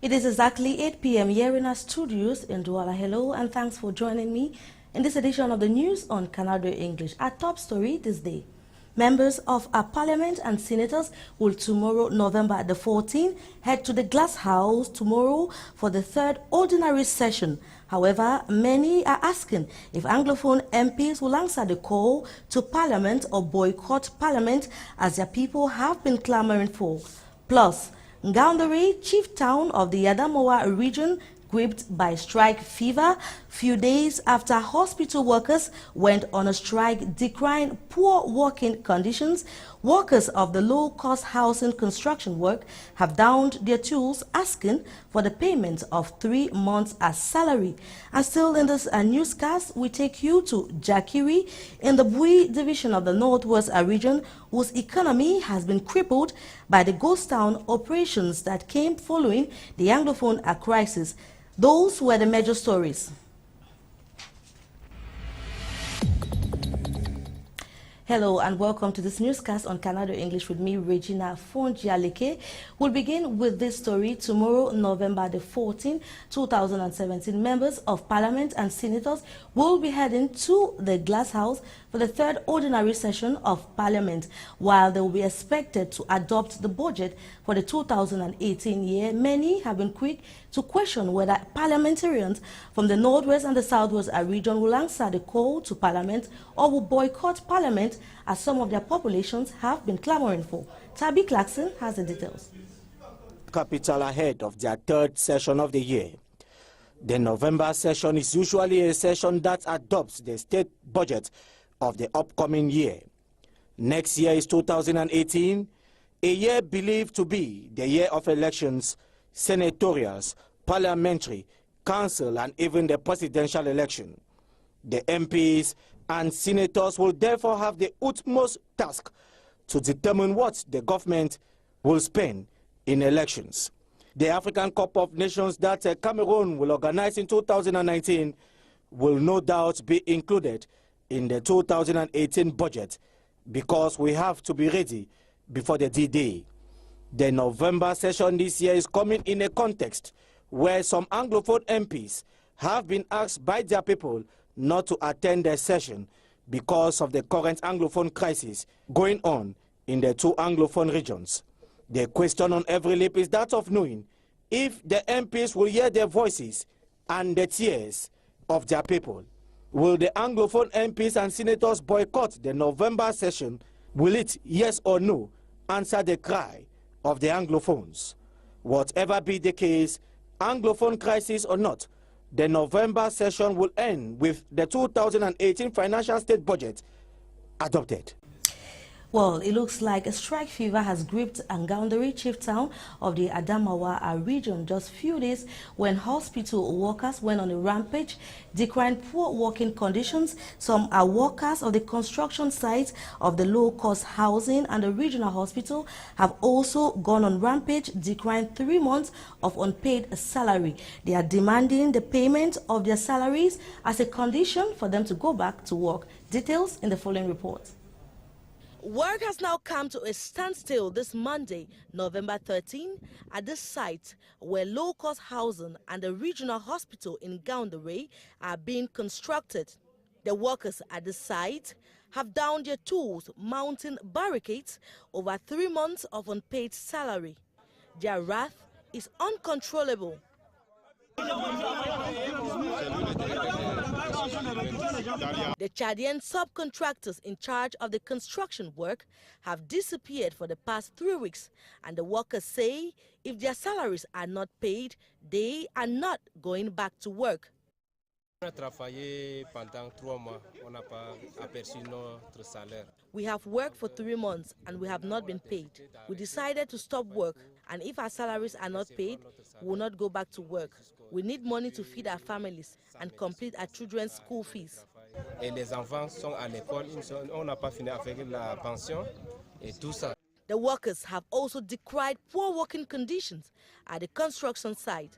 It is exactly 8 p.m. here in our studios in Douala. Hello and thanks for joining me in this edition of the news on Canada English. Our top story this day. Members of our parliament and senators will tomorrow, November the 14th, head to the Glass House tomorrow for the third ordinary session. However, many are asking if Anglophone MPs will answer the call to parliament or boycott parliament as their people have been clamoring for. Plus, Ngaoundéré, chief town of the Adamawa region, gripped by strike fever, few days after hospital workers went on a strike decrying poor working conditions. Workers of the low-cost housing construction work have downed their tools, asking for the payment of 3 months as salary. And still in this newscast, we take you to Jakiri in the Bui division of the Northwest region, whose economy has been crippled by the ghost town operations that came following the Anglophone crisis. Those were the major stories. Hello and welcome to this newscast on Canada English with me, Regina Fonjialeke. We'll begin with this story. Tomorrow, November the 14th, 2017, members of parliament and senators will be heading to the Glass House for the third ordinary session of parliament. While they will be expected to adopt the budget for the 2018 year, many have been quick to question whether parliamentarians from the Northwest and the Southwest region will answer the call to parliament or will boycott parliament, as some of their populations have been clamoring for. Tabby Clarkson has the details. Capital ahead of their third session of the year. The November session is usually a session that adopts the state budget of the upcoming year. Next year is 2018, a year believed to be the year of elections, senatorials, parliamentary, council, and even the presidential election. The MPs and senators will therefore have the utmost task to determine what the government will spend in elections. The African Cup of Nations that Cameroon will organize in 2019 will no doubt be included in the 2018 budget, because we have to be ready before the D-Day. The November session this year is coming in a context where some Anglophone MPs have been asked by their people not to attend the session because of the current Anglophone crisis going on in the two Anglophone regions. The question on every lip is that of knowing if the MPs will hear their voices and the tears of their people. Will the Anglophone MPs and senators boycott the November session? Will it, yes or no, answer the cry of the Anglophones? Whatever be the case, Anglophone crisis or not, the November session will end with the 2018 financial state budget adopted. Well, it looks like a strike fever has gripped Ngaoundéré, chief town of the Adamawa region, just few days when hospital workers went on a rampage, decrying poor working conditions. Some are workers of the construction sites of the low-cost housing and the regional hospital have also gone on rampage, decrying 3 months of unpaid salary. They are demanding the payment of their salaries as a condition for them to go back to work. Details in the following report. Work has now come to a standstill this Monday, November 13, at this site where low-cost housing and the regional hospital in Ngaoundéré are being constructed. The workers at the site have downed their tools, mounting barricades over 3 months of unpaid salary. Their wrath is uncontrollable. The Chadian subcontractors in charge of the construction work have disappeared for the past 3 weeks, and the workers say if their salaries are not paid, they are not going back to work. We have worked for 3 months and we have not been paid. We decided to stop work, and if our salaries are not paid, we will not go back to work. We need money to feed our families and complete our children's school fees. The workers have also decried poor working conditions at the construction site.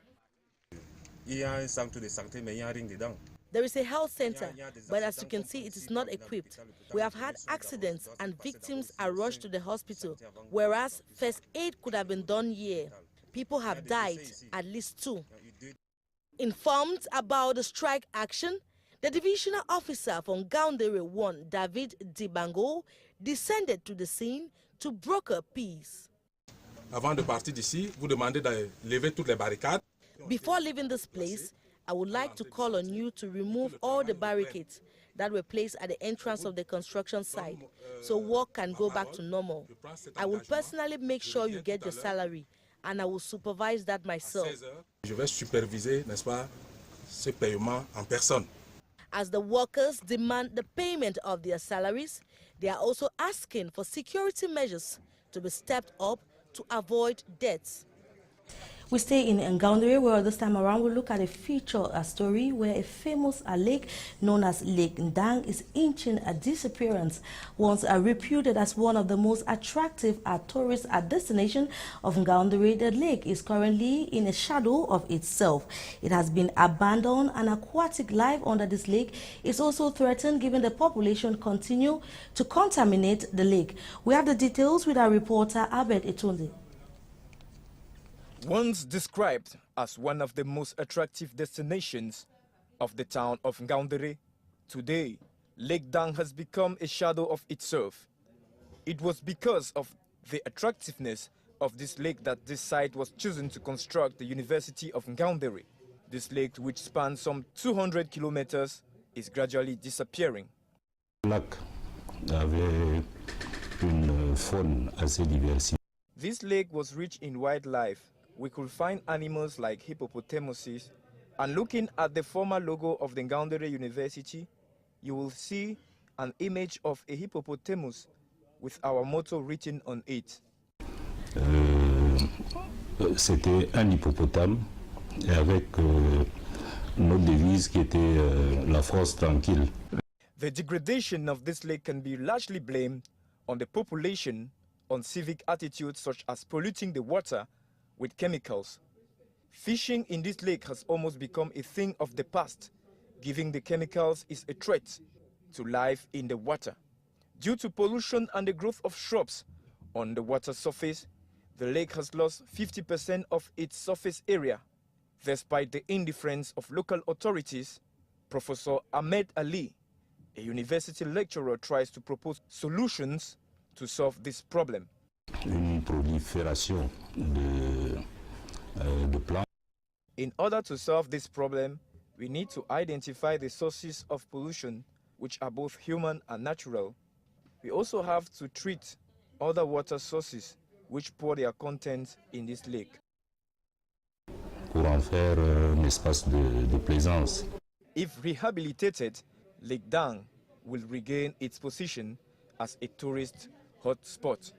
There is a health center, but as you can see, it is not equipped. We have had accidents and victims are rushed to the hospital, whereas first aid could have been done here. People have died, at least 2. Informed about the strike action, the divisional officer from Ngaoundéré 1, David Dibango, descended to the scene to broker peace. Avant de partir d'ici, vous demandez de lever toutes les barricades. Before leaving this place, I would like to call on you to remove all the barricades that were placed at the entrance of the construction site so work can go back to normal. I will personally make sure you get your salary, and I will supervise that myself. Je vais superviser, n'est-ce pas, ce paiement en personne. As the workers demand the payment of their salaries, they are also asking for security measures to be stepped up to avoid deaths. We stay in Ngaoundéré, where this time around we look at a story where a famous lake known as Lake Ndang is inching a disappearance. Once reputed as one of the most attractive tourist destination of Ngaoundéré, the lake is currently in a shadow of itself. It has been abandoned, and aquatic life under this lake is also threatened given the population continue to contaminate the lake. We have the details with our reporter Abed Etunde. Once described as one of the most attractive destinations of the town of Ngaoundéré, today Lake Ndang has become a shadow of itself. It was because of the attractiveness of this lake that this site was chosen to construct the University of Ngaoundéré. This lake, which spans some 200 kilometers, is gradually disappearing. Le lac avait une faune assez diversifiée. This lake was rich in wildlife. We could find animals like hippopotamuses, and looking at the former logo of the Ngaoundéré University, you will see an image of a hippopotamus with our motto written on it. C'était un hippopotame avec notre devise qui était la force tranquille. The degradation of this lake can be largely blamed on the population, on civic attitudes such as polluting the water with chemicals. Fishing in this lake has almost become a thing of the past, giving the chemicals is a threat to life in the water. Due to pollution and the growth of shrubs on the water surface, the lake has lost 50% of its surface area. Despite the indifference of local authorities, Professor Ahmed Ali, a university lecturer, tries to propose solutions to solve this problem. Une prolifération de plantes. In order to solve this problem, we need to identify the sources of pollution, which are both human and natural. We also have to treat other water sources which pour their contents in this lake. Pour en faire un espace de plaisance. If rehabilitated, Lake Ndang will regain its position as a tourist hotspot.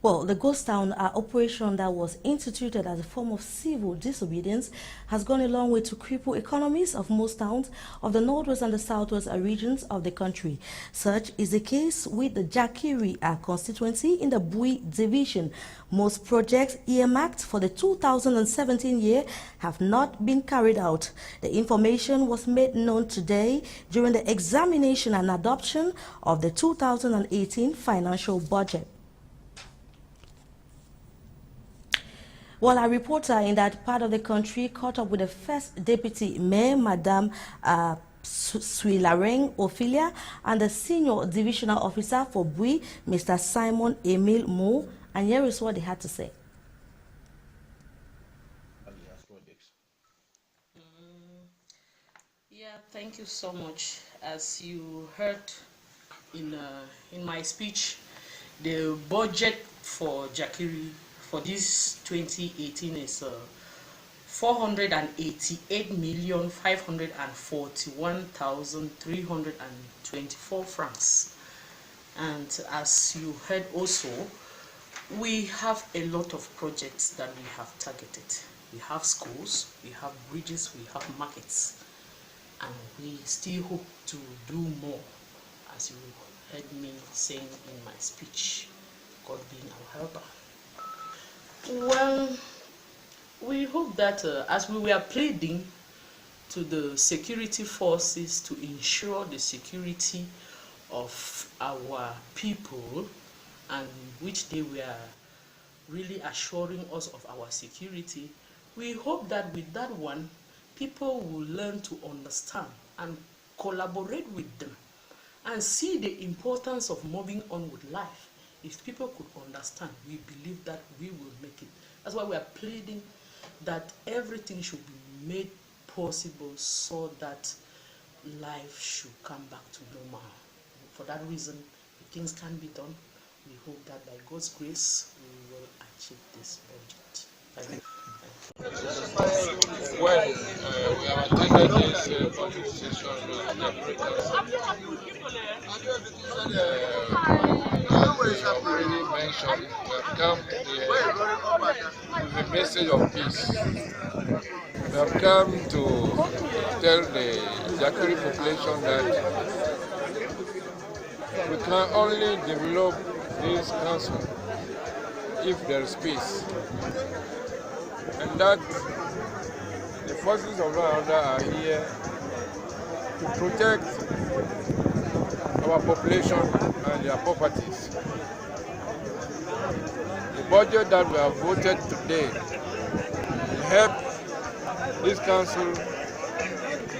Well, the ghost town operation that was instituted as a form of civil disobedience has gone a long way to cripple economies of most towns of the northwest and the southwest regions of the country. Such is the case with the Jakiri constituency in the Bui division. Most projects earmarked for the 2017 year have not been carried out. The information was made known today during the examination and adoption of the 2018 financial budget. Well, a reporter in that part of the country caught up with the first deputy mayor, Madame Suilareng Ophelia, and the senior divisional officer for Bui, Mr. Simon Emil Mo, and here is what they had to say. Yeah, thank you so much. As you heard in my speech, the budget for Jakiri for this 2018 is 488,541,324 francs. And as you heard also, we have a lot of projects that we have targeted. We have schools, we have bridges, we have markets, and we still hope to do more, as you heard me saying in my speech, God being our helper. Well, we hope that as we were pleading to the security forces to ensure the security of our people, and which they were really assuring us of our security. We hope that with that one, people will learn to understand and collaborate with them and see the importance of moving on with life. If people could understand, we believe that we will make it. That's why we are pleading that everything should be made possible so that life should come back to normal. For that reason, if things can be done, we hope that by God's grace, we will achieve this budget. Thank you. Well, we have attended this budget session as I've already mentioned, we have come here with a message of peace. We have come to tell the Jakiri population that we can only develop this council if there is peace, and that the forces of law and order are here to protect our population and their properties. The budget that we have voted today will help this council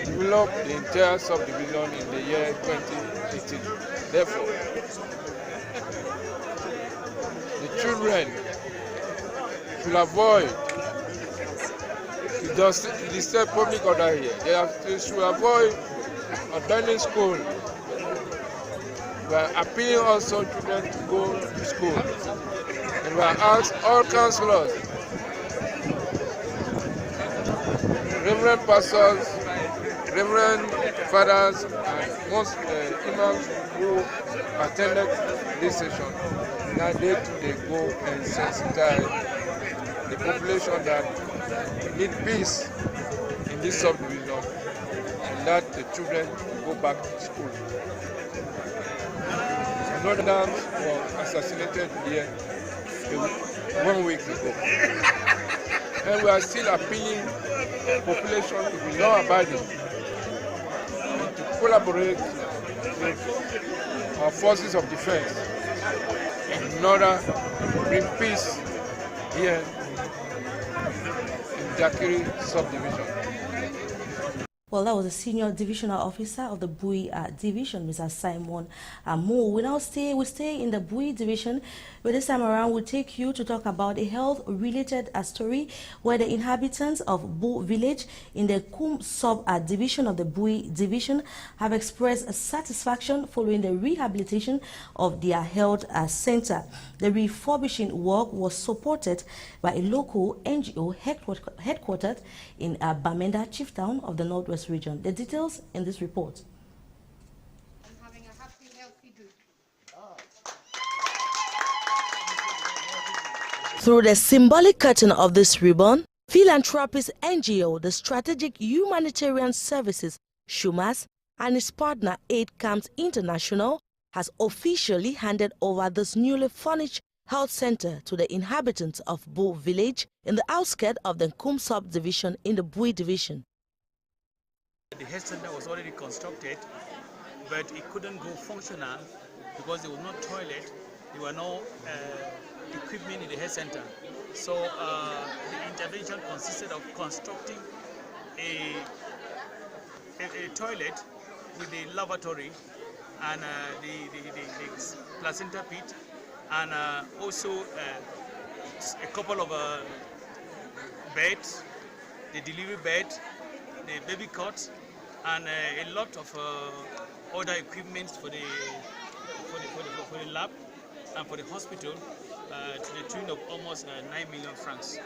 develop the entire subdivision in the year 2018. Therefore, the children should avoid to disturb public order here. They should avoid abandoning school. We are appealing also children to go to school. And we are asked all councillors, reverend pastors, reverend fathers, and most imams who attended this session, that they go and sensitize the population that need peace in this subdivision, and that the children go back to school. Another dam was assassinated here 1 week ago, and we are still appealing the population to be law-abiding and to collaborate with our forces of defense in order to bring peace here in Jakiri subdivision. Well, that was the Senior Divisional Officer of the Bui Division, Mr. Simon Moore. We stay in the Bui Division, but this time around we'll take you to talk about a health-related story where the inhabitants of Bu village in the Kum sub-division of the Bui Division have expressed satisfaction following the rehabilitation of their health center. The refurbishing work was supported by a local NGO headquartered in Bamenda Chieftown of the Northwest region. The details in this report. Having a happy, healthy group. Through the symbolic cutting of this ribbon, philanthropist NGO, the Strategic Humanitarian Services, SHUMAS, and its partner Aid Camps International has officially handed over this newly furnished health center to the inhabitants of Bu village in the outskirts of the Kum subdivision in the Bui division. The health center was already constructed, but it couldn't go functional because there was no toilet, there were no equipment in the health center. So the intervention consisted of constructing a toilet with the lavatory and the placenta pit, and also a couple of beds, the delivery bed, the baby cot, and a lot of other equipment for the lab and for the hospital to the tune of almost 9 million francs.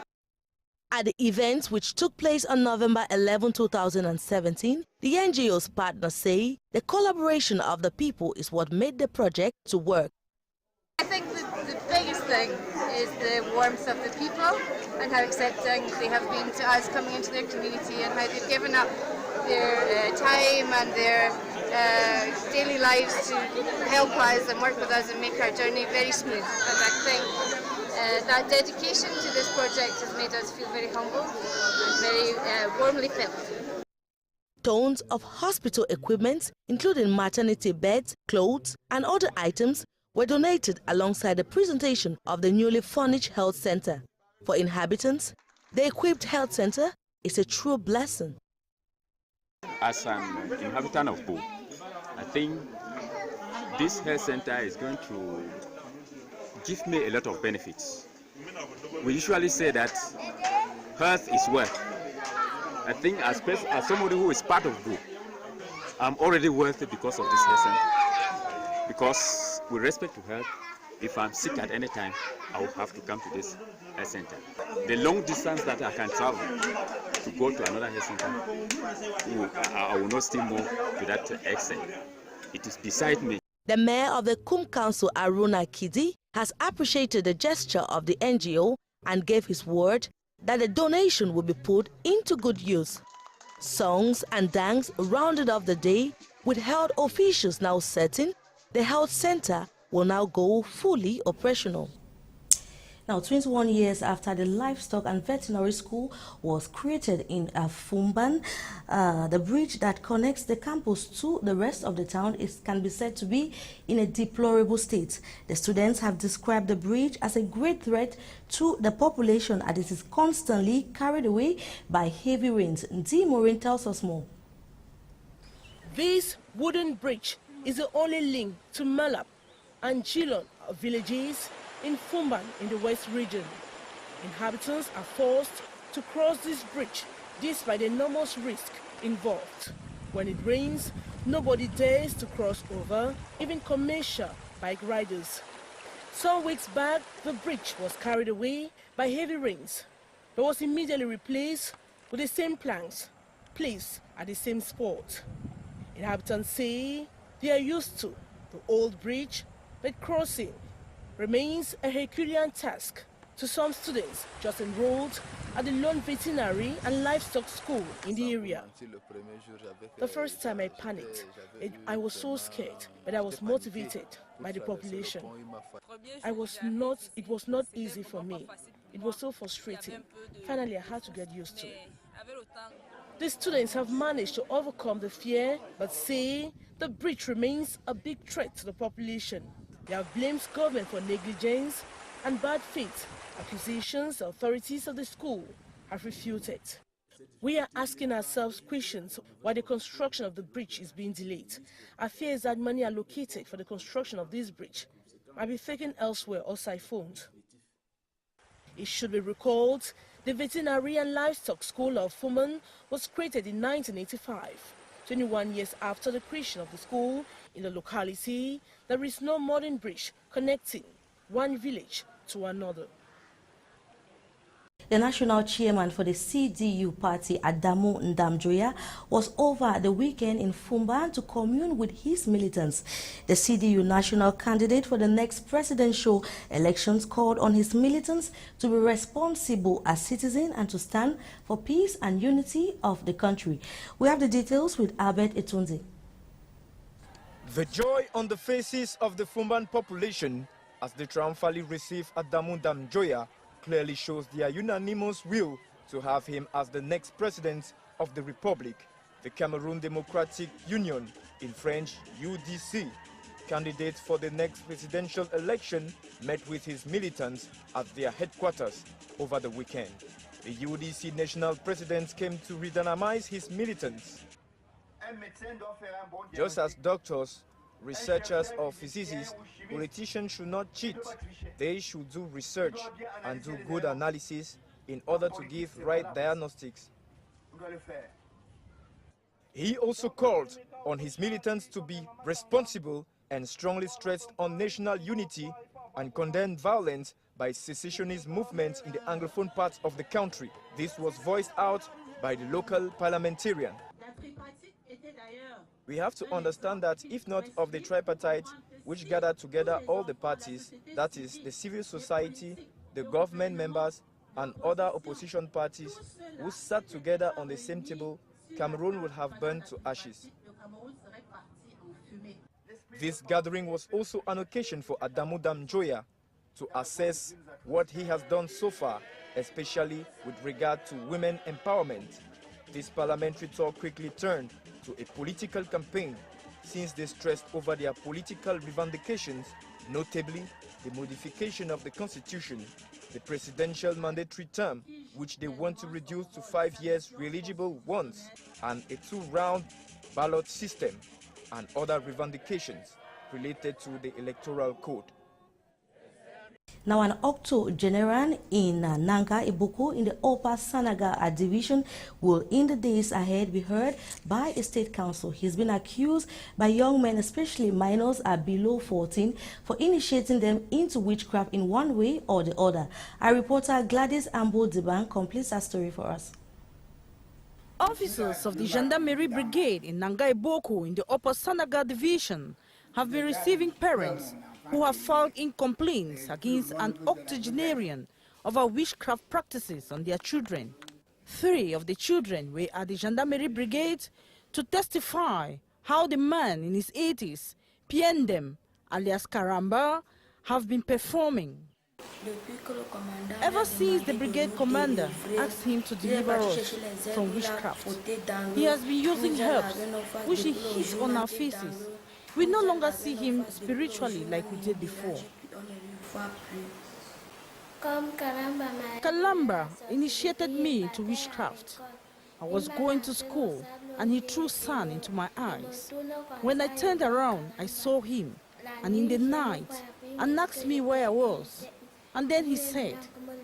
At the event, which took place on November 11, 2017, the NGO's partners say the collaboration of the people is what made the project to work. I think the biggest thing is the warmth of the people and how accepting they have been to us coming into their community, and how they've given up their time and their daily lives to help us and work with us and make our journey very smooth. And I think that dedication to this project has made us feel very humble and very warmly felt. Tons of hospital equipment, including maternity beds, clothes, and other items, were donated alongside the presentation of the newly furnished health center. For inhabitants, the equipped health center is a true blessing. As an inhabitant of Bo, I think this health center is going to give me a lot of benefits. We usually say that health is wealth. I think as somebody who is part of Bo, I'm already wealthy because of this health center. Because with respect to health, if I'm sick at any time, I will have to come to this health center. The long distance that I can travel to go to another health center, I will not still move to that extent. It is beside me. The mayor of the Kum Council, Aruna Kidi, has appreciated the gesture of the NGO and gave his word that the donation will be put into good use. Songs and dance rounded off the day, with health officials now certain the health center will now go fully operational. Now, 21 years after the Livestock and Veterinary School was created in Fumban, the bridge that connects the campus to the rest of the town can be said to be in a deplorable state. The students have described the bridge as a great threat to the population as it is constantly carried away by heavy rains. Ndi Morin tells us more. This wooden bridge is the only link to Malap and Chilon villages in Fumban in the West region. Inhabitants are forced to cross this bridge despite the enormous risk involved. When it rains, nobody dares to cross over, even commercial bike riders. Some weeks back, the bridge was carried away by heavy rains, but was immediately replaced with the same planks placed at the same spot. Inhabitants say they are used to the old bridge, but crossing remains a Herculean task to some students just enrolled at the Lone Veterinary and Livestock School in the area. The first time I panicked, I was so scared, but I was motivated by the population. It was not easy for me. It was so frustrating. Finally, I had to get used to it. The students have managed to overcome the fear, but say the bridge remains a big threat to the population. They have blamed government for negligence and bad faith, accusations the authorities of the school have refuted. We are asking ourselves questions why the construction of the bridge is being delayed. Our fear is that money allocated for the construction of this bridge might be taken elsewhere or siphoned. It should be recalled the Veterinary and Livestock School of Fumban was created in 1985. 21 years after the creation of the school in the locality, there is no modern bridge connecting one village to another. The national chairman for the CDU party, Adamu Ndamjoya, was over the weekend in Fumban to commune with his militants. The CDU national candidate for the next presidential elections called on his militants to be responsible as citizens and to stand for peace and unity of the country. We have the details with Albert Etunzi. The joy on the faces of the Fumban population as they triumphantly receive Adamu Ndamjoya clearly shows their unanimous will to have him as the next president of the Republic. The Cameroon Democratic Union, in French UDC, candidate for the next presidential election, met with his militants at their headquarters over the weekend. The UDC national president came to redynamize his militants. Just as doctors, researchers or physicists, politicians should not cheat. They should do research and do good analysis in order to give right diagnostics. He also called on his militants to be responsible and strongly stressed on national unity and condemned violence by secessionist movements in the Anglophone parts of the country. This was voiced out by the local parliamentarian. We have to understand that if not of the tripartite, which gathered together all the parties, that is, the civil society, the government members, and other opposition parties, who sat together on the same table, Cameroon would have burned to ashes. This gathering was also an occasion for Adamu Ndamjoya to assess what he has done so far, especially with regard to women empowerment. This parliamentary talk quickly turned to a political campaign since they stressed over their political revendications notably the modification of the constitution, the presidential mandatory term, which they want to reduce to 5 years re-eligible once, and a 2-round ballot system, and other revendications related to the electoral code. Now, an octogenarian in Nanga Ibuku in the Upper Sanaga division will in the days ahead be heard by a state council. He's been accused by young men, especially minors below 14, for initiating them into witchcraft in one way or the other. Our reporter Gladys Ambo Diban completes that story for us. Officers of the Gendarmerie Brigade in Nanga Ibuku in the Upper Sanaga division have been receiving parents who have filed in complaints against an octogenarian over witchcraft practices on their children. 3 of the children were at the Gendarmerie Brigade to testify how the man in his 80s, Piendem, alias Karamba, have been performing. Ever since the brigade commander asked him to deliver us from witchcraft, he has been using herbs which he hits on our faces. We no longer see him spiritually like we did before. Kalamba initiated me to witchcraft. I was going to school and he threw sand into my eyes. When I turned around, I saw him, and in the night, and asked me where I was. And then he said,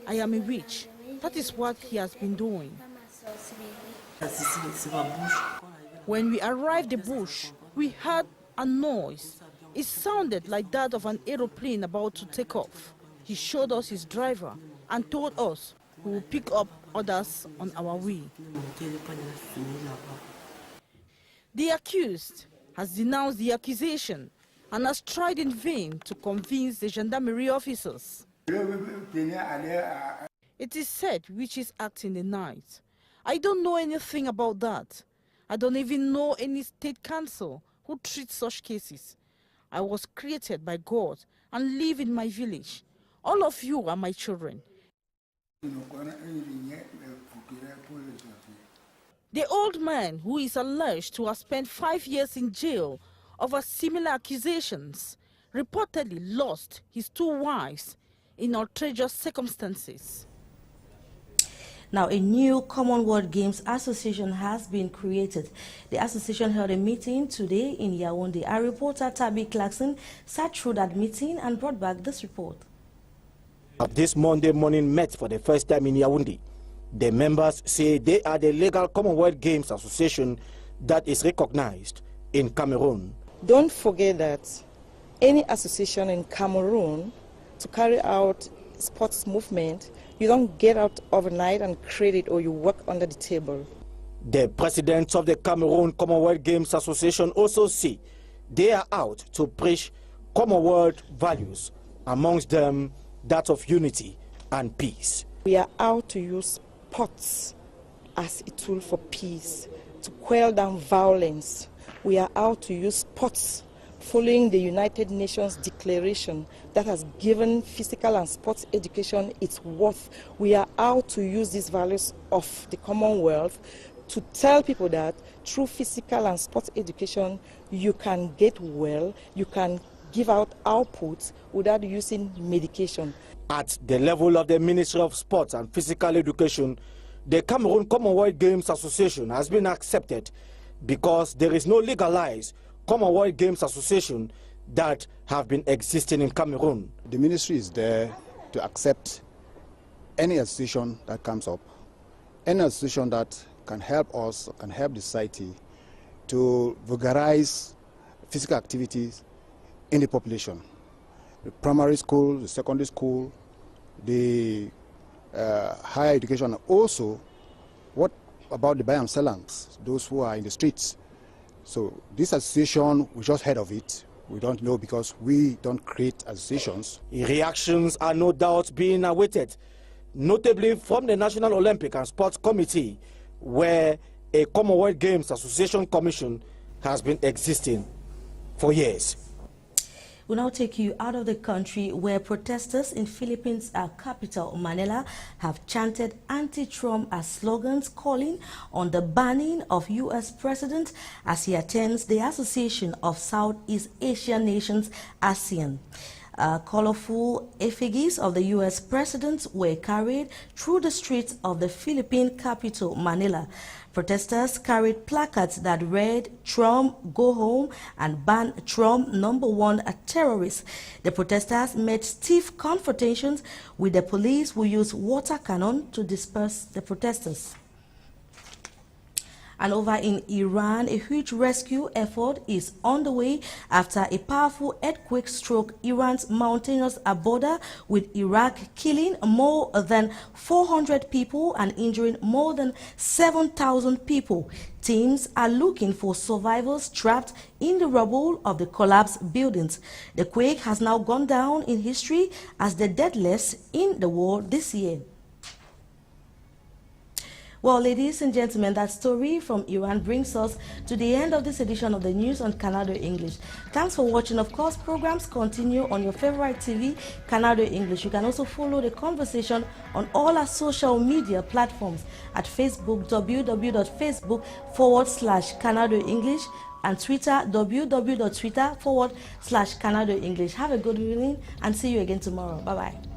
I am a witch. That is what he has been doing. When we arrived at the bush, we heard a noise. It sounded like that of an aeroplane about to take off. He showed us his driver and told us we will pick up others on our way. The accused has denounced the accusation and has tried in vain to convince the gendarmerie officers. It is said witches act in the night. I don't know anything about that. I don't even know any state council who treats such cases. I was created by God and live in my village. All of you are my children. The old man, who is alleged to have spent 5 years in jail over similar accusations, reportedly lost his 2 wives in outrageous circumstances. Now, a new Commonwealth Games Association has been created. The association held a meeting today in Yaoundé. Our reporter Tabby Clarkson sat through that meeting and brought back this report. This Monday morning met for the first time in Yaoundé. The members say they are the legal Commonwealth Games Association that is recognized in Cameroon. Don't forget that any association in Cameroon to carry out sports movement, you don't get out overnight and create it, or you work under the table. The president of the Cameroon Commonwealth Games Association also say they are out to preach Commonwealth values, amongst them that of unity and peace. We are out to use sports as a tool for peace, to quell down violence. We are out to use sports following the United Nations declaration that has given physical and sports education its worth. We are out to use these values of the Commonwealth to tell people that through physical and sports education, you can get well, you can give out outputs without using medication. At the level of the Ministry of Sports and Physical Education, the Cameroon Commonwealth Games Association has been accepted because there is no legalized Commonwealth Games Association that have been existing in Cameroon. The ministry is there to accept any association that comes up, any association that can help us, can help the society to vulgarize physical activities in the population. The primary school, the secondary school, the higher education, and also what about the buy and sellers, those who are in the streets. So this association, we just heard of it. We don't know because we don't create associations. Reactions are no doubt being awaited, notably from the National Olympic and Sports Committee, where a Commonwealth Games Association Commission has been existing for years. We'll now take you out of the country, where protesters in Philippines' capital, Manila, have chanted anti-Trump slogans calling on the banning of U.S. President as he attends the Association of Southeast Asian Nations, ASEAN. Colorful effigies of the U.S. president were carried through the streets of the Philippine capital, Manila. Protesters carried placards that read, "Trump, go home," and "Ban Trump, #1 a terrorist." The protesters met stiff confrontations with the police, who used water cannon to disperse the protesters. And over in Iran, a huge rescue effort is on the way after a powerful earthquake struck Iran's mountainous border with Iraq, killing more than 400 people and injuring more than 7,000 people. Teams are looking for survivors trapped in the rubble of the collapsed buildings. The quake has now gone down in history as the deadliest in the world this year. Well, ladies and gentlemen, that story from Iran brings us to the end of this edition of the news on Canado English. Thanks for watching. Of course, programs continue on your favorite TV, Canado English. You can also follow the conversation on all our social media platforms at Facebook, www.facebook.com/Canado English, and Twitter, www.twitter.com/Canado English. Have a good evening and see you again tomorrow. Bye-bye.